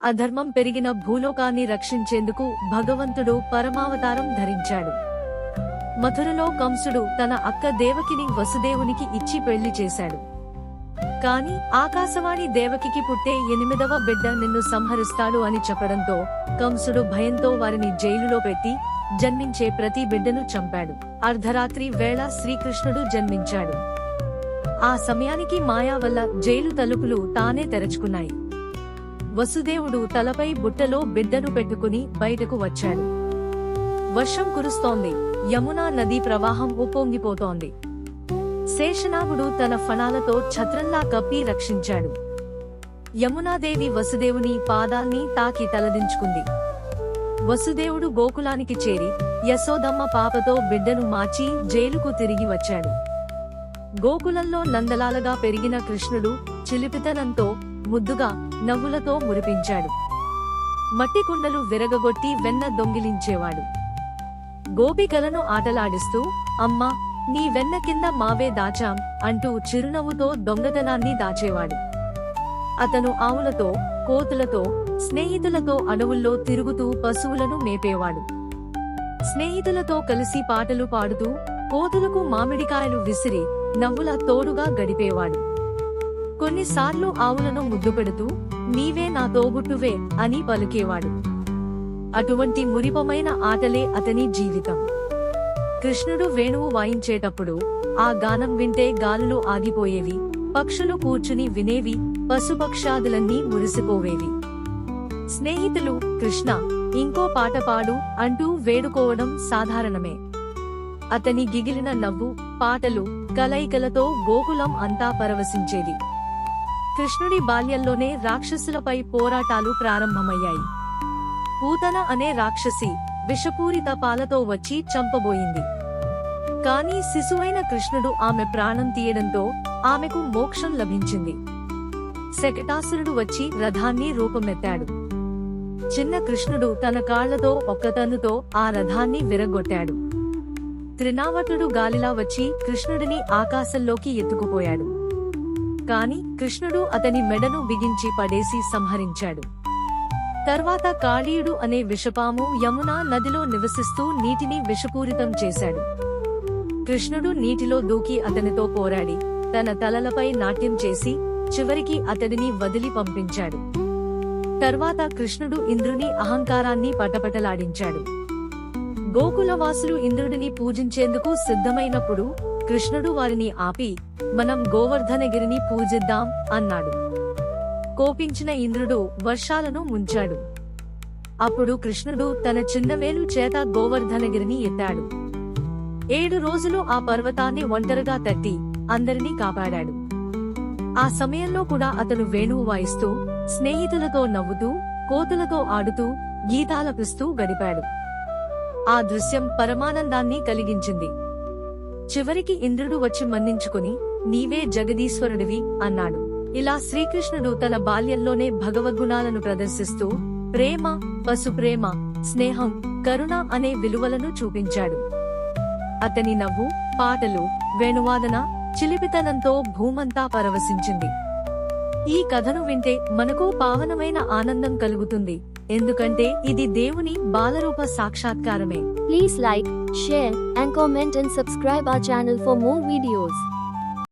అధర్మం పెరిగిన భూలోకాన్ని రక్షించేందుకు భగవంతుడు పరమావతారం ధరించాడు. మథురలో కంసుడు తన అక్క దేవకిని వసుదేవునికి ఇచ్చి పెళ్లి చేశాడు. కాని ఆకాశవాణి దేవకికి పుట్టే 8వ బిడ్డ నిన్ను సంహరిస్తాడు అని చెప్పడంతో కంసుడు భయంతో వారిని జైలులో పెట్టి జన్మించే ప్రతి బిడ్డను చంపాడు. అర్ధరాత్రి వేళ శ్రీకృష్ణుడు జన్మించాడు. ఆ సమయానికి మాయా వల్ల జైలు తలుపులు తానే తెరుచుకున్నాయి. వసుదేవుడు తలపై బుట్టలో బిడ్డను పెట్టుకుని బయటకు వచ్చాడు. వర్షం కురుస్తోంది. యమునా నదీ ప్రవాహం ఉప్పొంగిపోతోంది. శేషనాగుడు తన ఫణాలతో ఛత్రంలా కప్పి రక్షించాడు. యమునాదేవి వసుదేవుని పాదాల్ని తాకి తలదించుకుంది. వసుదేవుడు గోకులానికి చేరి యశోదమ్మ పాపతో బిడ్డను మార్చి జైలుకు తిరిగి వచ్చాడు. గోకులంలో నందలాలగా పెరిగిన కృష్ణుడు చిలిపితనంతో ముద్దుగా నవ్వులతో మురిపించాడు. మట్టి కుండలు విరగగొట్టి వెన్న దొంగిలించేవాడు. గోపికలను ఆటలాడిస్తూ అమ్మా నీ వెన్న కింద మావే దాచాం అంటూ చిరునవ్వుతో దొంగతనాన్ని దాచేవాడు. అతను ఆవులతో, కోతులతో, స్నేహితులతో అడవుల్లో తిరుగుతూ పశువులను మేపేవాడు. స్నేహితులతో కలిసి పాటలు పాడుతూ కోతులకు మామిడికాయలు విసిరి నవ్వుల తోడుగా గడిపేవాడు. కొన్నిసార్లు ఆవులను ముద్దు పెడుతూ నీవే నా తోబుట్టువే అని పలికేవాడు. అటువంటి మురిపమైన ఆటలే అతని జీవితం. కృష్ణుడు వేణువు వాయించేటప్పుడు ఆ గానం వింటే గాలులు ఆగిపోయేవి, పక్షులు కూర్చుని వినేవి, పశుపక్షాదులన్నీ మురిసిపోవేవి. స్నేహితులు కృష్ణ ఇంకో పాట పాడు అంటూ వేడుకోవడం సాధారణమే. అతని గిగిలిన నవ్వు, పాటలు, కలయికలతో గోకులం అంతా పరవశించేది. కృష్ణుడి బాల్యంలోనే రాక్షసులపై పోరాటాలు ప్రారంభమయ్యాయి. పూతన అనే రాక్షసి విషపూరిత పాలతో వచ్చి చంపబోయింది. కాని శిశువైన కృష్ణుడు ఆమె ప్రాణం తీయడంతో ఆమెకు మోక్షం లభించింది. శకటాసురుడు వచ్చి రథాన్ని రూపమెత్తాడు. చిన్న కృష్ణుడు తన కాళ్లతో ఒక్కతన్నుతో ఆ రథాన్ని విరగొట్టాడు. త్రినావటుడు గాలిలా వచ్చి కృష్ణుడిని ఆకాశంలోకి ఎత్తుకుపోయాడు. కాని కృష్ణుడు అతని మెడను బిగించి పడేసి సంహరించాడు. తర్వాత కాళీయుడు అనే విషపాము యమునా నదిలో నివసిస్తూ నీటిని విషపూరితం చేశాడు. కృష్ణుడు నీటిలో దూకి అతనితో పోరాడి తన తలలపై నాట్యం చేసి చివరికి అతడిని వదిలి పంపించాడు. తర్వాత కృష్ణుడు ఇంద్రుని అహంకారాన్ని పటపటలాడించాడు. గోకులవాసులు ఇంద్రుడిని పూజించేందుకు సిద్ధమైనప్పుడు కృష్ణుడు వారిని ఆపి మనం గోవర్ధనగిరిని పూజిద్దాం అన్నాడు. కోపించిన ఇంద్రుడు వర్షాలను ముంచాడు. అప్పుడు కృష్ణుడు తన చిన్నవేలు చేత గోవర్ధనగిరిని ఎత్తాడు. 7 రోజులు ఆ పర్వతాన్ని ఒంటరిగా తట్టి అందరినీ కాపాడాడు. ఆ సమయంలో కూడా అతను వేణువు వాయిస్తూ, స్నేహితులతో నవ్వుతూ, కోతులతో ఆడుతూ, గీతాలపిస్తూ గడిపాడు. ఆ దృశ్యం పరమానందాన్ని కలిగించింది. చివరికి ఇంద్రుడు వచ్చి మన్నించుకుని నీవే జగదీశ్వరుడివి అన్నాడు. ఇలా శ్రీకృష్ణుడు తన బాల్యంలోనే భగవద్గుణాలను ప్రదర్శిస్తూ ప్రేమ, పశుప్రేమ, స్నేహం, కరుణ అనే విలువలను చూపించాడు. అతని నవ్వు, పాటలు, వేణువాదన, చిలిపితనంతో భూమంతా పరవశించింది. ఈ కథను వింటే మనకు పావనమైన ఆనందం కలుగుతుంది. ఎందుకంటే ఇది దేవుని బాలరూప సాక్షాత్కారమే. Please like, share and comment and subscribe our channel for more videos.